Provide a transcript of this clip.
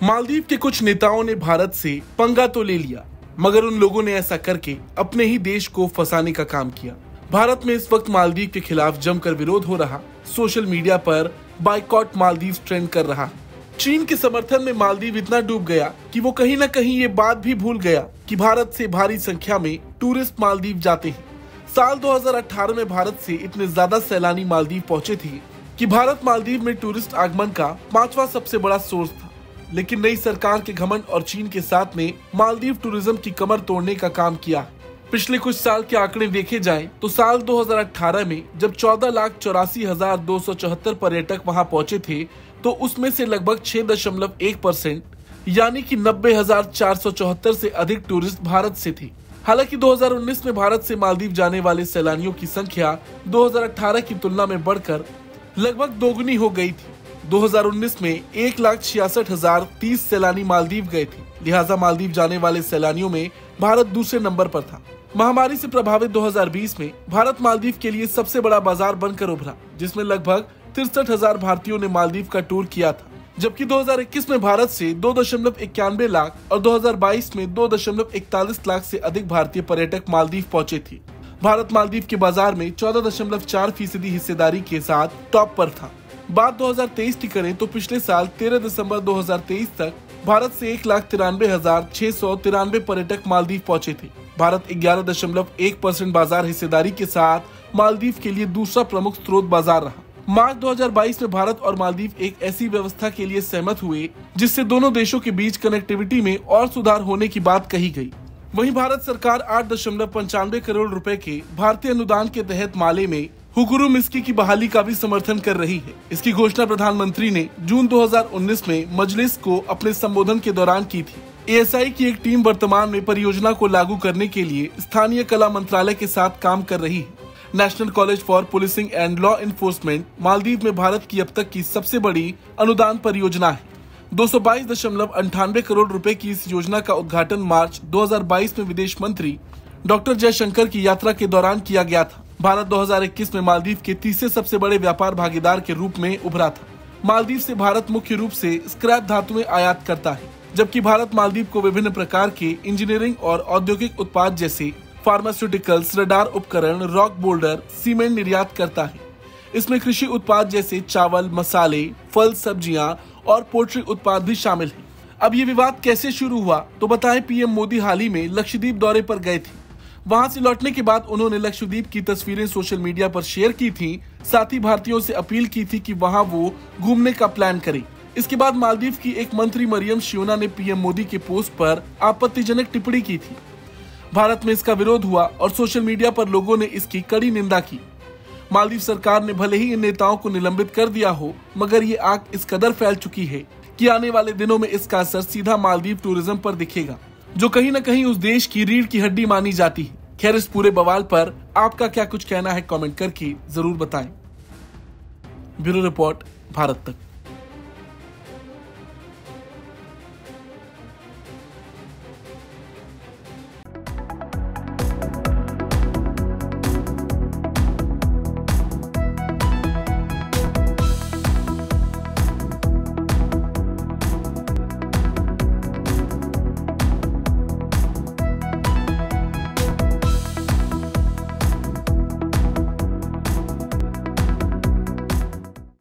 मालदीव के कुछ नेताओं ने भारत से पंगा तो ले लिया, मगर उन लोगों ने ऐसा करके अपने ही देश को फंसाने का काम किया। भारत में इस वक्त मालदीव के खिलाफ जमकर विरोध हो रहा। सोशल मीडिया पर बाइकॉट मालदीव ट्रेंड कर रहा। चीन के समर्थन में मालदीव इतना डूब गया कि वो कहीं न कहीं ये बात भी भूल गया कि भारत से भारी संख्या में टूरिस्ट मालदीव जाते हैं। साल 2018 में भारत से इतने ज्यादा सैलानी मालदीव पहुंचे थे कि भारत मालदीव में टूरिस्ट आगमन का 5वां सबसे बड़ा सोर्स था। लेकिन नई सरकार के घमंड और चीन के साथ ने मालदीव टूरिज्म की कमर तोड़ने का काम किया। पिछले कुछ साल के आंकड़े देखे जाएं तो साल 2018 में जब 14,84,274 पर्यटक वहां पहुंचे थे, तो उसमें से लगभग 6.1% यानी कि 90,474 से अधिक टूरिस्ट भारत से थे। हालांकि 2019 में भारत से मालदीव जाने वाले सैलानियों की संख्या 2018 की तुलना में बढ़कर लगभग दोगुनी हो गई थी। 2019 में 1,66,030 सैलानी मालदीव गए थे, लिहाजा मालदीव जाने वाले सैलानियों में भारत दूसरे नंबर पर था। महामारी से प्रभावित 2020 में भारत मालदीव के लिए सबसे बड़ा बाजार बनकर उभरा, जिसमें लगभग 63,000 भारतीयों ने मालदीव का टूर किया था। जबकि 2021 में भारत से 2.91 लाख और 2022 में 2.41 लाख से अधिक भारतीय पर्यटक मालदीव पहुंचे थे। भारत मालदीव के बाजार में 14.4% हिस्सेदारी के साथ टॉप पर था। बात 2023 की करें तो पिछले साल 13 दिसंबर 2023 तक भारत से 1,93,693 पर्यटक मालदीव पहुंचे थे। भारत 11.1% बाजार हिस्सेदारी के साथ मालदीव के लिए दूसरा प्रमुख स्रोत बाजार रहा। मार्च 2022 में भारत और मालदीव एक ऐसी व्यवस्था के लिए सहमत हुए जिससे दोनों देशों के बीच कनेक्टिविटी में और सुधार होने की बात कही गई। वहीं भारत सरकार 8.95 करोड़ रुपए के भारतीय अनुदान के तहत माले में हुकुरू मिस्की की बहाली का भी समर्थन कर रही है। इसकी घोषणा प्रधानमंत्री ने जून 2019 में मजलिस को अपने संबोधन के दौरान की थी। एएसआई की एक टीम वर्तमान में परियोजना को लागू करने के लिए स्थानीय कला मंत्रालय के साथ काम कर रही है। National college for policing and law enforcement Maldives में भारत की अब तक की सबसे बड़ी अनुदान परियोजना है। 222.98 करोड़ रुपए की इस योजना का उद्घाटन मार्च 2022 में विदेश मंत्री डॉक्टर जयशंकर की यात्रा के दौरान किया गया था। भारत 2021 में मालदीव के तीसरे सबसे बड़े व्यापार भागीदार के रूप में उभरा था। मालदीव से भारत मुख्य रूप से स्क्रैप धातुएं आयात करता है, जबकि भारत मालदीव को विभिन्न प्रकार के इंजीनियरिंग और औद्योगिक उत्पाद जैसे फार्मास्यूटिकल्स, रडार उपकरण, रॉक बोल्डर, सीमेंट निर्यात करता है। इसमें कृषि उत्पाद जैसे चावल, मसाले, फल, सब्जियां और पोल्ट्री उत्पाद भी शामिल हैं। अब ये विवाद कैसे शुरू हुआ तो बताएं। पीएम मोदी हाल ही में लक्षद्वीप दौरे पर गए थे। वहां से लौटने के बाद उन्होंने लक्षद्वीप की तस्वीरें सोशल मीडिया पर शेयर की थी। साथ ही भारतीयों से अपील की थी कि वहां वो घूमने का प्लान करें। इसके बाद मालदीव की एक मंत्री मरियम शियोना ने पीएम मोदी के पोस्ट पर आपत्तिजनक टिप्पणी की थी। भारत में इसका विरोध हुआ और सोशल मीडिया पर लोगों ने इसकी कड़ी निंदा की। मालदीव सरकार ने भले ही इन नेताओं को निलंबित कर दिया हो, मगर ये आग इस कदर फैल चुकी है कि आने वाले दिनों में इसका असर सीधा मालदीव टूरिज्म पर दिखेगा, जो कहीं न कहीं उस देश की रीढ़ की हड्डी मानी जाती है। खैर, इस पूरे बवाल पर आपका क्या कुछ कहना है, कमेंट करके जरूर बताएं। ब्यूरो रिपोर्ट, भारत तक।